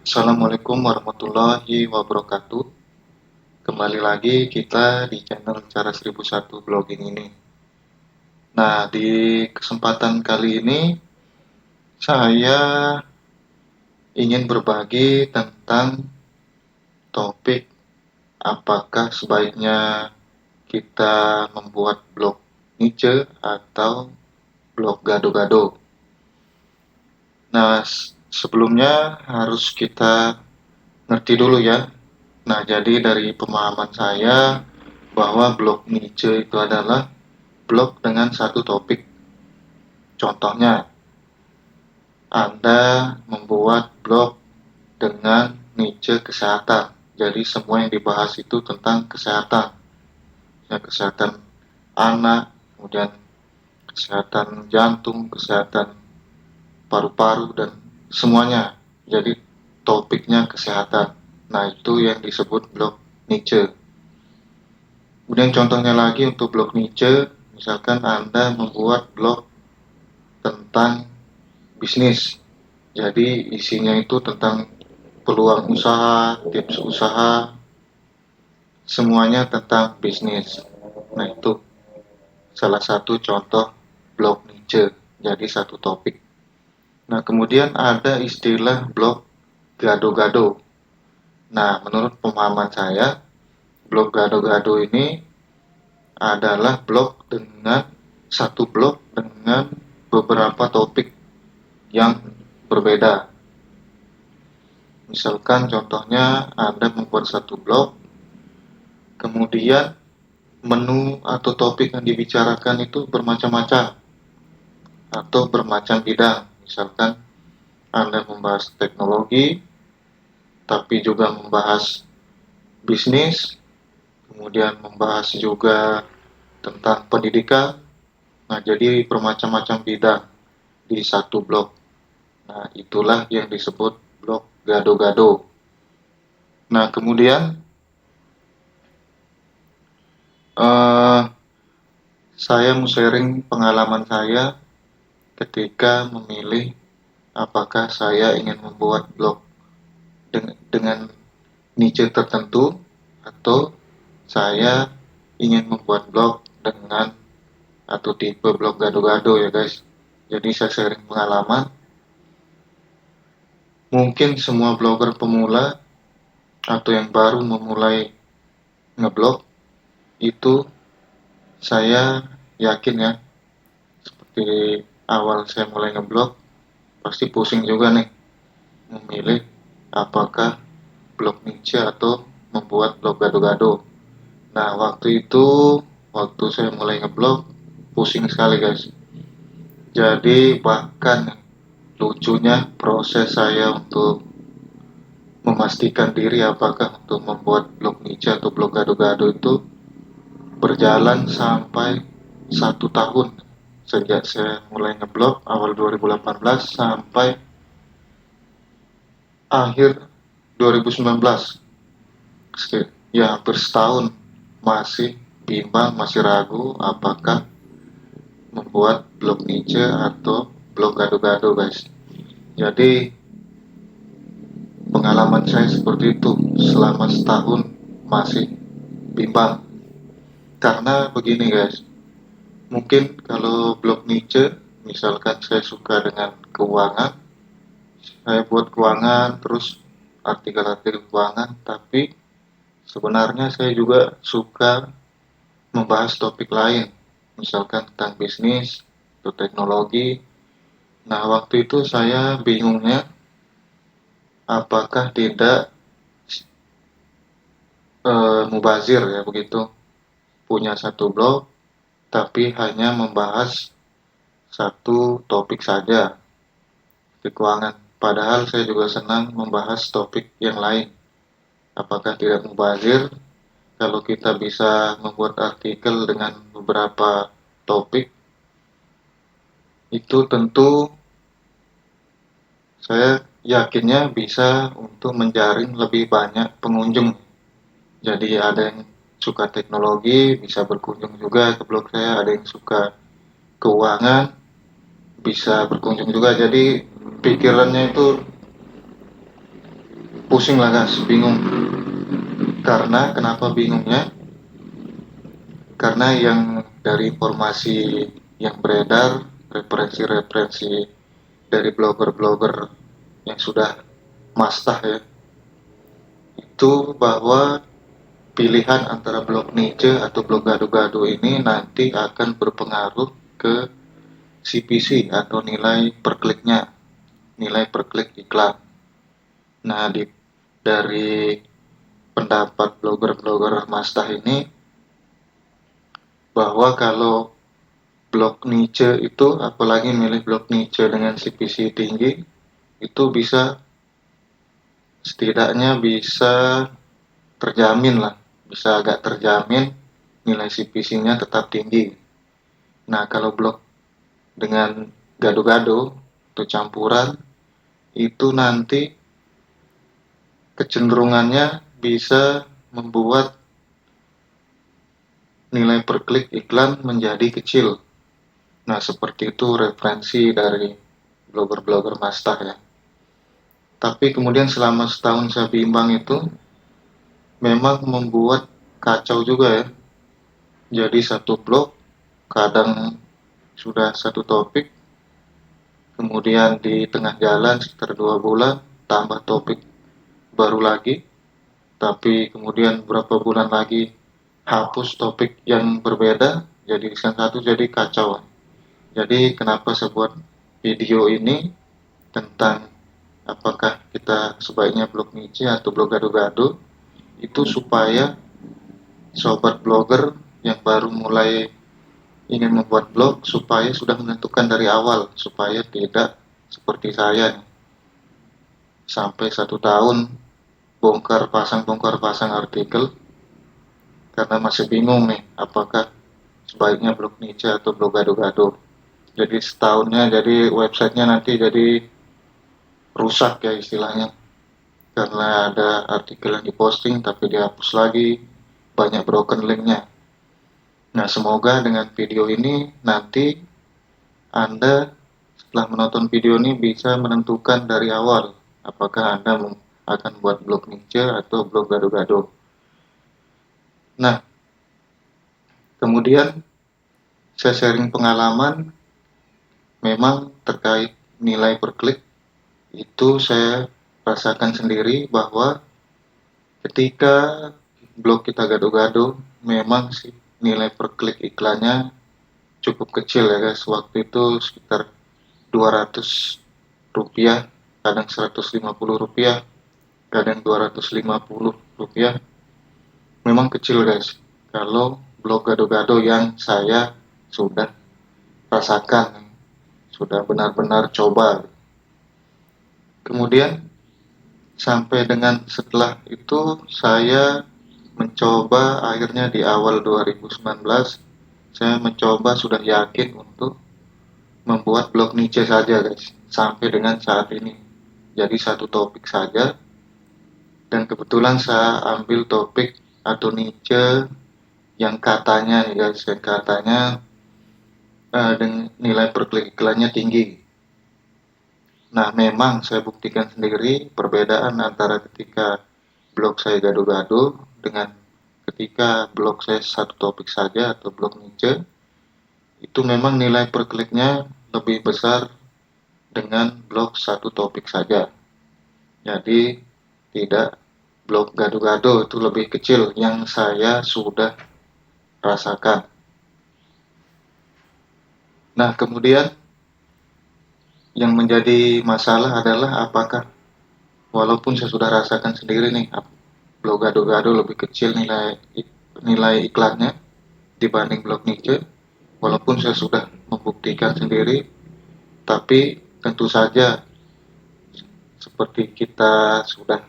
Assalamualaikum warahmatullahi wabarakatuh. Kembali lagi kita di channel Cara 1001 Blogging ini. Nah, di kesempatan kali ini saya ingin berbagi tentang topik apakah sebaiknya kita membuat blog niche atau blog gado-gado. Nah, sebelumnya harus kita ngerti dulu ya. Nah, jadi dari pemahaman saya bahwa blog niche itu adalah blog dengan satu topik. Contohnya, Anda membuat blog dengan niche kesehatan. Jadi semua yang dibahas itu tentang kesehatan. Ya, kesehatan anak, kemudian kesehatan jantung, kesehatan paru-paru, dan semuanya. Jadi topiknya kesehatan. Nah, itu yang disebut blog niche. Kemudian contohnya lagi untuk blog niche, misalkan Anda membuat blog tentang bisnis. Jadi isinya itu tentang peluang usaha, tips usaha, semuanya tentang bisnis. Nah, itu salah satu contoh blog niche. Jadi satu topik. Nah, kemudian ada istilah blog gado-gado. Nah, menurut pemahaman saya, blog gado-gado ini adalah satu blog dengan beberapa topik yang berbeda. Misalkan contohnya Anda membuat satu blog, kemudian menu atau topik yang dibicarakan itu bermacam-macam atau bermacam bidang. Misalkan Anda membahas teknologi, tapi juga membahas bisnis, kemudian membahas juga tentang pendidikan. Nah, jadi bermacam-macam bidang di satu blog. Nah, itulah yang disebut blog gado-gado. Nah, kemudian saya mau sharing pengalaman saya ketika memilih apakah saya ingin membuat blog dengan niche tertentu atau saya ingin membuat blog dengan atau tipe blog gado-gado ya guys. Jadi saya sharing pengalaman. Mungkin semua blogger pemula atau yang baru memulai ngeblog itu saya yakin ya, seperti awal saya mulai ngeblog pasti pusing juga nih memilih apakah blog niche atau membuat blog gado-gado. Nah, waktu saya mulai ngeblog pusing sekali guys. Jadi bahkan lucunya proses saya untuk memastikan diri apakah untuk membuat blog niche atau blog gado-gado itu berjalan sampai 1 tahun sejak saya mulai ngeblog awal 2018 sampai akhir 2019. Ya hampir setahun masih bimbang, masih ragu apakah membuat blog niche atau blog gado-gado guys. Jadi pengalaman saya seperti itu selama setahun masih bimbang. Karena begini guys, mungkin kalau blog niche, misalkan saya suka dengan keuangan, saya buat keuangan terus artikel-artikel keuangan, tapi sebenarnya saya juga suka membahas topik lain, misalkan tentang bisnis atau teknologi. Nah, waktu itu saya bingungnya apakah tidak mubazir ya begitu, punya satu blog tapi hanya membahas satu topik saja di keuangan. Padahal saya juga senang membahas topik yang lain. Apakah tidak mubazir kalau kita bisa membuat artikel dengan beberapa topik? Itu tentu saya yakinnya bisa untuk menjaring lebih banyak pengunjung. Jadi ada yang suka teknologi bisa berkunjung juga ke blog saya, ada yang suka keuangan bisa berkunjung juga. Jadi pikirannya itu pusing lah guys, bingung. Karena kenapa bingungnya? Karena yang dari informasi yang beredar, referensi-referensi dari blogger-blogger yang sudah mastah ya, itu bahwa pilihan antara blog niche atau blog gado-gado ini nanti akan berpengaruh ke CPC atau nilai per kliknya, nilai per klik iklan. Nah, dari pendapat blogger-blogger mastah ini, bahwa kalau blog niche itu, apalagi milih blog niche dengan CPC tinggi, itu setidaknya bisa terjamin lah, bisa agak terjamin nilai CPC-nya tetap tinggi. Nah, kalau blog dengan gado-gado atau campuran, itu nanti kecenderungannya bisa membuat nilai per klik iklan menjadi kecil. Nah, seperti itu referensi dari blogger-blogger mastah ya. Tapi kemudian selama setahun saya bimbang itu, memang membuat kacau juga ya. Jadi satu blog kadang sudah satu topik, kemudian di tengah jalan sekitar 2 bulan tambah topik baru lagi, tapi kemudian berapa bulan lagi hapus topik yang berbeda, jadi satu, jadi kacau. Jadi kenapa saya buat video ini tentang apakah kita sebaiknya blog niche atau blog gado-gado, itu supaya sobat blogger yang baru mulai ingin membuat blog supaya sudah menentukan dari awal, supaya tidak seperti saya nih, sampai 1 tahun bongkar pasang artikel karena masih bingung nih apakah sebaiknya blog niche atau blog gado-gado. Jadi setahunnya, jadi websitenya nanti jadi rusak ya istilahnya, karena ada artikel yang diposting tapi dihapus lagi, banyak broken linknya. Nah, semoga dengan video ini nanti Anda setelah menonton video ini bisa menentukan dari awal apakah Anda akan buat blog niche atau blog gado-gado. Nah, kemudian saya sharing pengalaman. Memang terkait nilai per klik, itu saya rasakan sendiri bahwa ketika blog kita gado-gado, memang sih nilai per klik iklannya cukup kecil ya guys. Waktu itu sekitar 200 rupiah, kadang 150 rupiah, kadang 250 rupiah. Memang kecil guys, kalau blog gado-gado yang saya sudah rasakan, sudah benar-benar coba. Kemudian sampai dengan setelah itu saya mencoba, akhirnya di awal 2019 saya mencoba, sudah yakin untuk membuat blog niche saja guys, sampai dengan saat ini. Jadi satu topik saja, dan kebetulan saya ambil topik atau niche yang katanya nih guys, yang katanya dengan nilai per klik iklannya tinggi. Nah, memang saya buktikan sendiri perbedaan antara ketika blog saya gado-gado dengan ketika blog saya satu topik saja atau blog niche, itu memang nilai per kliknya lebih besar dengan blog satu topik saja. Jadi tidak, blog gado-gado itu lebih kecil yang saya sudah rasakan. Nah, kemudian yang menjadi masalah adalah apakah, walaupun saya sudah rasakan sendiri nih, blog gado-gado lebih kecil nilai iklannya dibanding blog niche, walaupun saya sudah membuktikan sendiri, tapi tentu saja seperti kita sudah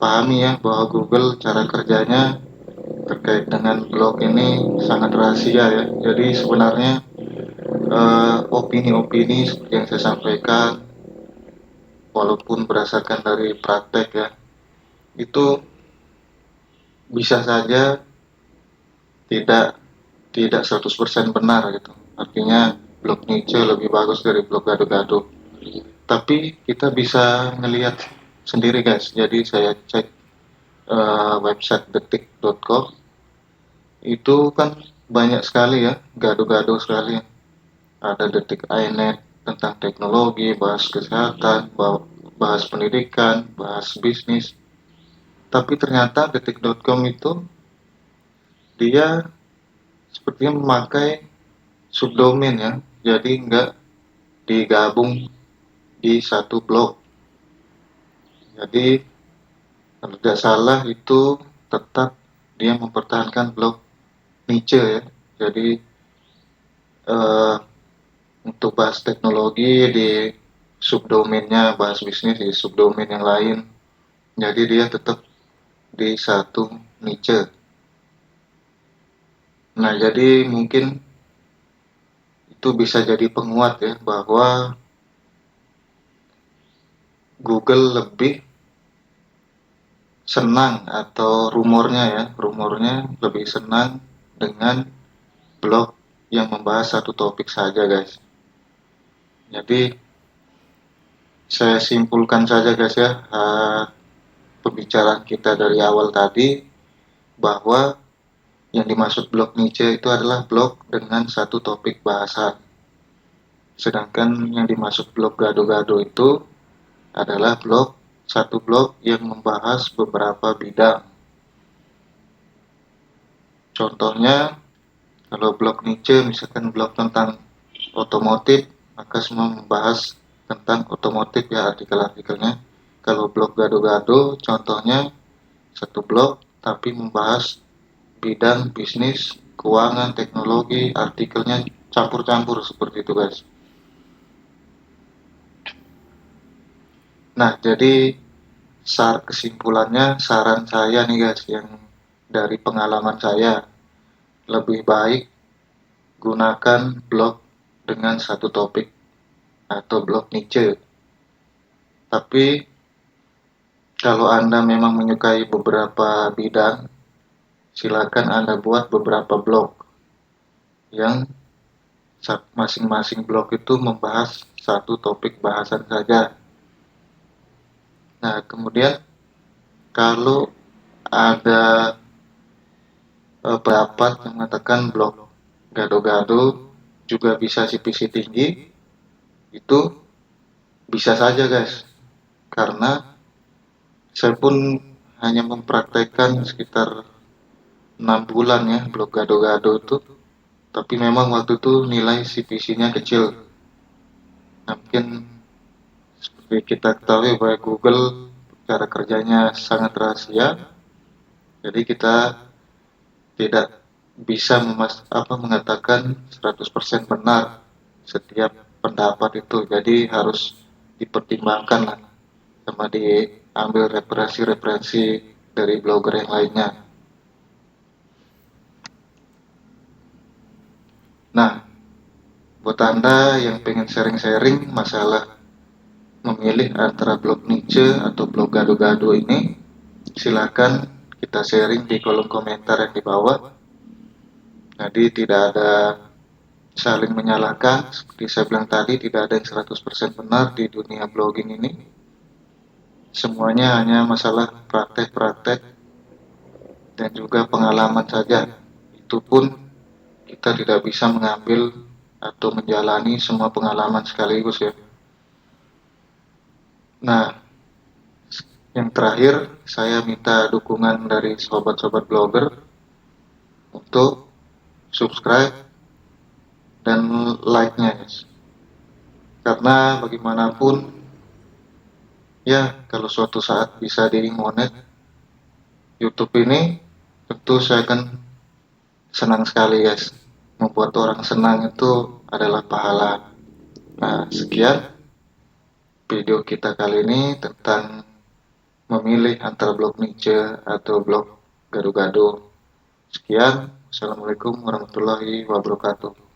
pahami ya, bahwa Google cara kerjanya terkait dengan blog ini sangat rahasia ya. Jadi sebenarnya opini-opini seperti yang saya sampaikan, walaupun berdasarkan dari praktek ya, itu bisa saja tidak 100% benar gitu. Artinya blog niche lebih bagus dari blog gado-gado. Tapi kita bisa melihat sendiri guys. Jadi saya cek website detik.com, itu kan banyak sekali ya, gado-gado sekali. Ada detik iNet tentang teknologi, bahas kesehatan, bahas pendidikan, bahas bisnis. Tapi ternyata detik.com itu dia sepertinya memakai subdomain ya, jadi nggak digabung di satu blog. Jadi kalau tidak salah itu tetap dia mempertahankan blog niche ya. Jadi eh, untuk bahas teknologi di subdomainnya, bahas bisnis di subdomain yang lain. Jadi dia tetap di satu niche. Nah, jadi mungkin itu bisa jadi penguat ya, bahwa Google lebih senang, atau rumornya lebih senang dengan blog yang membahas satu topik saja guys. Jadi saya simpulkan saja guys ya, pembicaraan kita dari awal tadi, bahwa yang dimaksud blog niche itu adalah blog dengan satu topik bahasan. Sedangkan yang dimaksud blog gado-gado itu adalah satu blog yang membahas beberapa bidang. Contohnya, kalau blog niche misalkan blog tentang otomotif, maka semua membahas tentang otomotif ya artikel-artikelnya. Kalau blog gado-gado contohnya satu blog tapi membahas bidang bisnis, keuangan, teknologi, artikelnya campur-campur seperti itu guys. Nah, jadi kesimpulannya, saran saya nih guys, yang dari pengalaman saya, lebih baik gunakan blog dengan satu topik atau blog niche. Tapi kalau Anda memang menyukai beberapa bidang, silakan Anda buat beberapa blog yang masing-masing blog itu membahas satu topik bahasan saja. Nah, kemudian kalau ada pendapat yang mengatakan blog gado-gado juga bisa CPC tinggi, itu bisa saja guys, karena saya pun hanya mempraktekkan sekitar 6 bulan ya blog gado-gado itu, tapi memang waktu itu nilai CPC-nya kecil. Nah, mungkin seperti kita ketahui bahwa Google cara kerjanya sangat rahasia, jadi kita tidak bisa mengatakan 100% benar setiap pendapat itu. Jadi harus dipertimbangkan lah, sama diambil referensi-referensi dari blogger yang lainnya. Nah, buat Anda yang pengen sharing-sharing masalah memilih antara blog niche atau blog gado-gado ini, silakan kita sharing di kolom komentar yang di bawah. Jadi tidak ada saling menyalahkan, seperti saya bilang tadi, tidak ada yang 100% benar di dunia blogging ini. Semuanya hanya masalah praktek-praktek dan juga pengalaman saja. Itu pun kita tidak bisa mengambil atau menjalani semua pengalaman sekaligus ya. Nah, yang terakhir, saya minta dukungan dari sobat-sobat blogger untuk subscribe dan like-nya guys. Karena bagaimanapun ya, kalau suatu saat bisa di-monet YouTube ini, tentu saya akan senang sekali guys. Membuat orang senang itu adalah pahala. Nah, sekian video kita kali ini tentang memilih antara blog niche atau blog gado-gado. Sekian, Assalamualaikum warahmatullahi wabarakatuh.